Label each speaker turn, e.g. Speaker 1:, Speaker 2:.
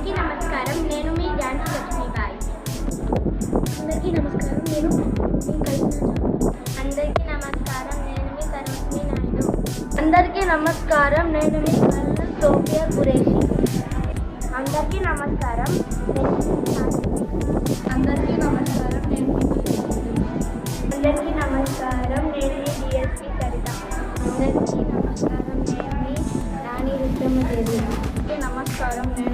Speaker 1: అందరికీ నమస్కారం. నేను మీ ఝాన్సీ లక్ష్మీబాయి.
Speaker 2: అందరికీ నమస్కారం. నేను మీ కల్పన.
Speaker 1: అందరికీ నమస్కారం. నేను మీ సరోజిని నాయుడు.
Speaker 2: అందరికీ నమస్కారం. నేను మీ కల్పన సోఫియా ఖురేషి.
Speaker 1: అందరికీ నమస్కారం.
Speaker 2: అందరికీ నమస్కారం.
Speaker 1: అందరికీ నమస్కారం. నేను మీ డిఎస్పి సరిత.
Speaker 2: అందరికీ నమస్కారం. నేను మీ రాణి రుద్రమదేవి.
Speaker 1: నమస్కారం.